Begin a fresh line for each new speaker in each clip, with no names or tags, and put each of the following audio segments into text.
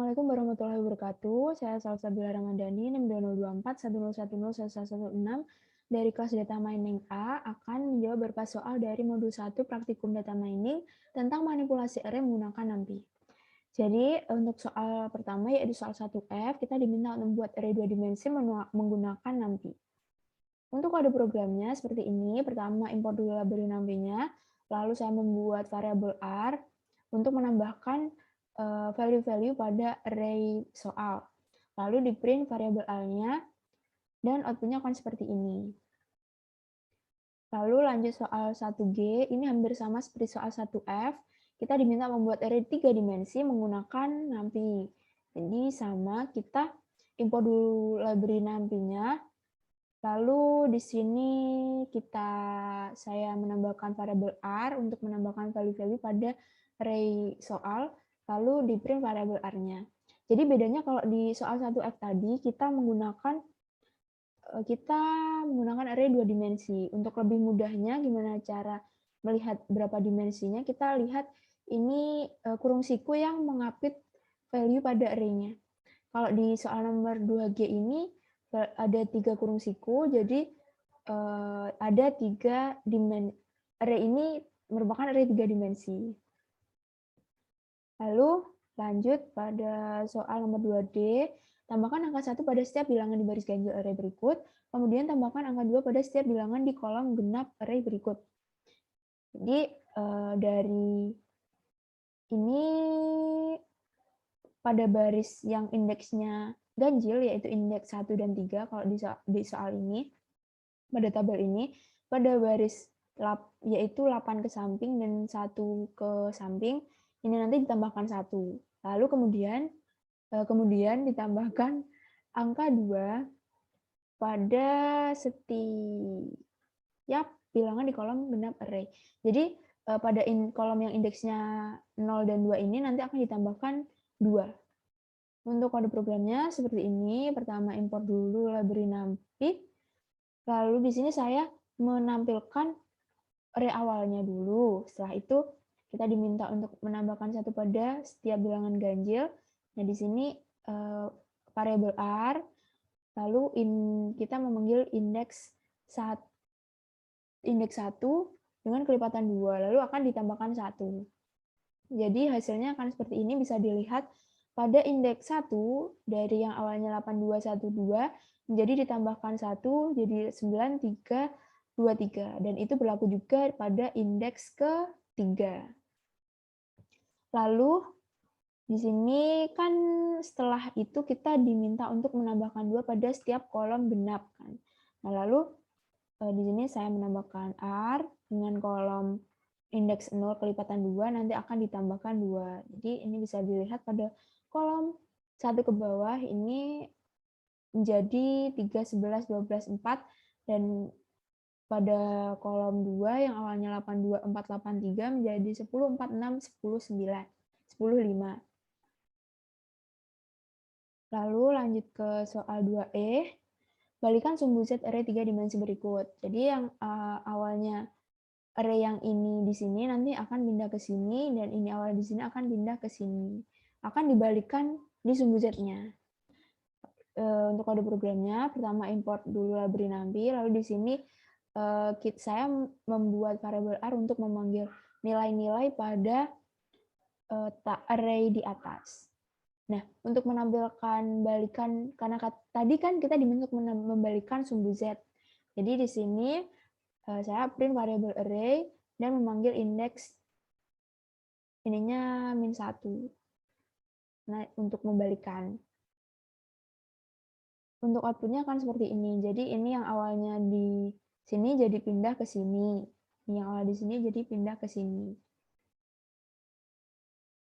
Assalamualaikum warahmatullahi wabarakatuh. Saya Salsabila Ramadhani, NIM 2024 10101116 dari kelas Data Mining A akan menjawab beberapa soal dari modul 1 praktikum Data Mining tentang manipulasi array menggunakan NumPy. Jadi untuk soal pertama yaitu soal 1F, kita diminta untuk membuat array 2 dimensi menggunakan NumPy. Untuk kode programnya seperti ini. Pertama, import dulu library NumPy-nya, lalu saya membuat variabel R untuk menambahkan value-value pada array soal. Lalu di print variabel R-nya, dan output-nya akan seperti ini. Lalu lanjut soal 1G, ini hampir sama seperti soal 1F. Kita diminta membuat array 3 dimensi menggunakan NumPy. Jadi sama, kita import dulu library NumPy-nya. Lalu di sini saya menambahkan variabel R untuk menambahkan value-value pada array soal. Lalu di print variabel R-nya. Jadi bedanya kalau di soal 1F tadi, kita menggunakan array 2 dimensi. Untuk lebih mudahnya, gimana cara melihat berapa dimensinya, kita lihat ini kurung siku yang mengapit value pada array-nya. Kalau di soal nomor 2G ini, ada 3 kurung siku, jadi ada 3 dimensi. Array ini merupakan array 3 dimensi. Lalu lanjut pada soal nomor 2D, tambahkan angka 1 pada setiap bilangan di baris ganjil array berikut, kemudian tambahkan angka 2 pada setiap bilangan di kolom genap array berikut. Jadi dari ini pada baris yang indeksnya ganjil, yaitu indeks 1 dan 3, kalau di soal ini, pada tabel ini, pada baris yaitu 8 ke samping dan 1 ke samping, ini nanti ditambahkan 1. Lalu kemudian ditambahkan angka 2 pada setiap bilangan di kolom genap array. Jadi pada kolom yang indeksnya 0 dan 2 ini nanti akan ditambahkan 2. Untuk kode programnya seperti ini. Pertama, import dulu library NumPy. Lalu di sini saya menampilkan array awalnya dulu. Setelah itu kita diminta untuk menambahkan 1 pada setiap bilangan ganjil. Nah, di sini variabel R, lalu kita memanggil indeks 1 dengan kelipatan 2, lalu akan ditambahkan 1. Jadi hasilnya akan seperti ini, bisa dilihat pada indeks 1 dari yang awalnya 8212 menjadi ditambahkan 1 jadi 9323, dan itu berlaku juga pada indeks ke-3. Lalu di sini kan setelah itu kita diminta untuk menambahkan 2 pada setiap kolom genap kan. Nah, lalu di sini saya menambahkan R dengan kolom indeks 0 kelipatan 2 nanti akan ditambahkan 2. Jadi ini bisa dilihat pada kolom 1 ke bawah ini menjadi 3, 11, 12, 4, dan pada kolom 2 yang awalnya 82, 4, 8, 3 menjadi 10, 4, 6, 10, 9, 10, 5. Lalu lanjut ke soal 2E, balikan sumbu Z array 3 dimensi berikut. Jadi yang awalnya array yang ini di sini nanti akan pindah ke sini, dan ini awal di sini akan pindah ke sini. Akan dibalikkan di sumbu Z-nya. Untuk kode programnya, pertama import dulu library NumPy, lalu di sini saya membuat variabel R untuk memanggil nilai-nilai pada array di atas. Nah, untuk menampilkan balikan, karena tadi kan kita diminta membalikan sumbu Z. Jadi di sini saya print variabel array dan memanggil indeks ininya -1. Nah, untuk membalikan. Untuk outputnya akan seperti ini. Jadi ini yang awalnya di sini jadi pindah ke sini. Yang awal di sini jadi pindah ke sini.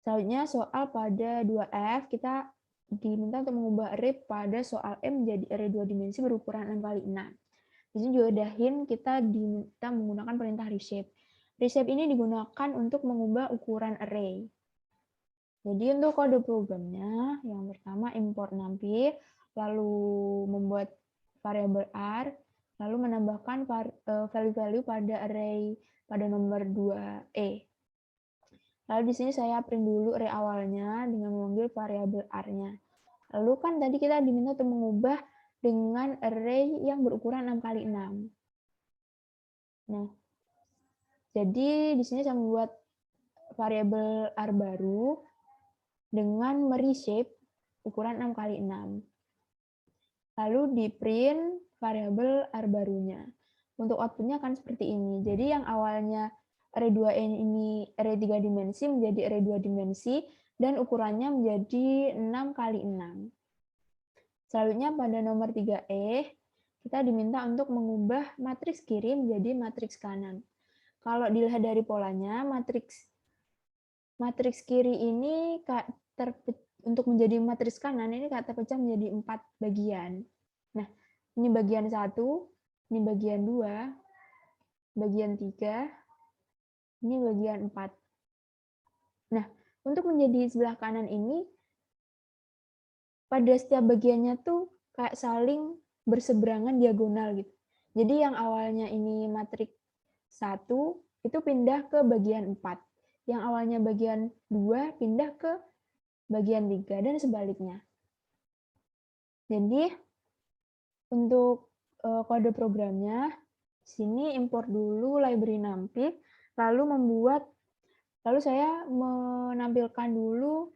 Selanjutnya soal pada 2F, kita diminta untuk mengubah array pada soal M menjadi array 2 dimensi berukuran 6x6. Di sini juga ada hint, kita diminta menggunakan perintah reshape. Reshape ini digunakan untuk mengubah ukuran array. Jadi untuk kode programnya, yang pertama import NumPy, lalu membuat variabel R, lalu menambahkan value-value pada array pada nomor 2E. Lalu di sini saya print dulu array awalnya dengan memanggil variabel R-nya. Lalu kan tadi kita diminta untuk mengubah dengan array yang berukuran 6 kali 6. Nah, jadi di sini saya membuat variabel R baru dengan mereshape ukuran 6 kali 6. Lalu di print variabel R barunya. Untuk outputnya akan seperti ini. Jadi yang awalnya array 2E ini array 3 dimensi menjadi array 2 dimensi dan ukurannya menjadi 6 kali 6. Selanjutnya pada nomor 3E, kita diminta untuk mengubah matriks kiri menjadi matriks kanan. Kalau dilihat dari polanya, matriks kiri ini untuk menjadi matriks kanan ini terpecah menjadi 4 bagian. Nah, ini bagian 1, ini bagian 2, bagian 3, ini bagian 4. Nah, untuk menjadi sebelah kanan ini, pada setiap bagiannya tuh kayak saling berseberangan diagonal gitu. Jadi yang awalnya ini matriks 1, itu pindah ke bagian 4. Yang awalnya bagian 2 pindah ke bagian 3, dan sebaliknya. Jadi, untuk kode programnya, sini import dulu library numpy, lalu saya menampilkan dulu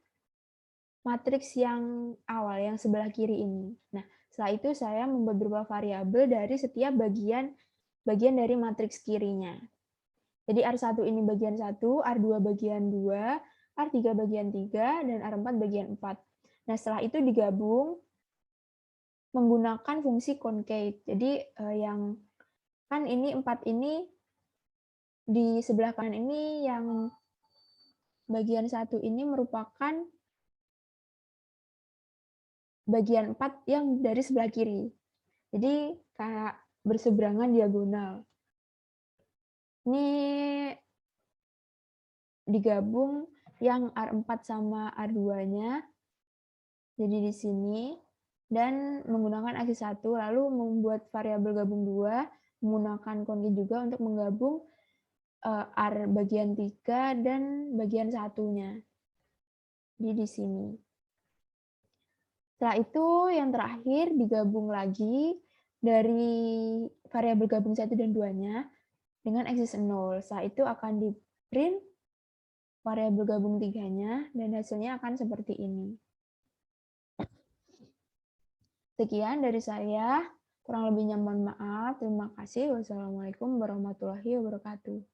matriks yang awal, yang sebelah kiri ini. Nah, setelah itu saya membuat beberapa variabel dari setiap bagian dari matriks kirinya. Jadi R1 ini bagian 1, R2 bagian 2, R3 bagian 3, dan R4 bagian 4. Nah, setelah itu digabung menggunakan fungsi concate. Jadi yang kan ini 4 ini di sebelah kanan ini yang bagian 1 ini merupakan bagian 4 yang dari sebelah kiri. Jadi kayak berseberangan diagonal. Ini digabung yang R4 sama R2-nya. Jadi di sini dan menggunakan aksi 1, lalu membuat variabel gabung 2 menggunakan concate juga untuk menggabung R bagian 3 dan bagian satunya. Di sini. Setelah itu yang terakhir digabung lagi dari variabel gabung 1 dan 2-nya dengan axis 0. Setelah itu akan di print variabel gabung 3-nya dan hasilnya akan seperti ini. Sekian dari saya, kurang lebihnya mohon maaf. Terima kasih. Wassalamualaikum warahmatullahi wabarakatuh.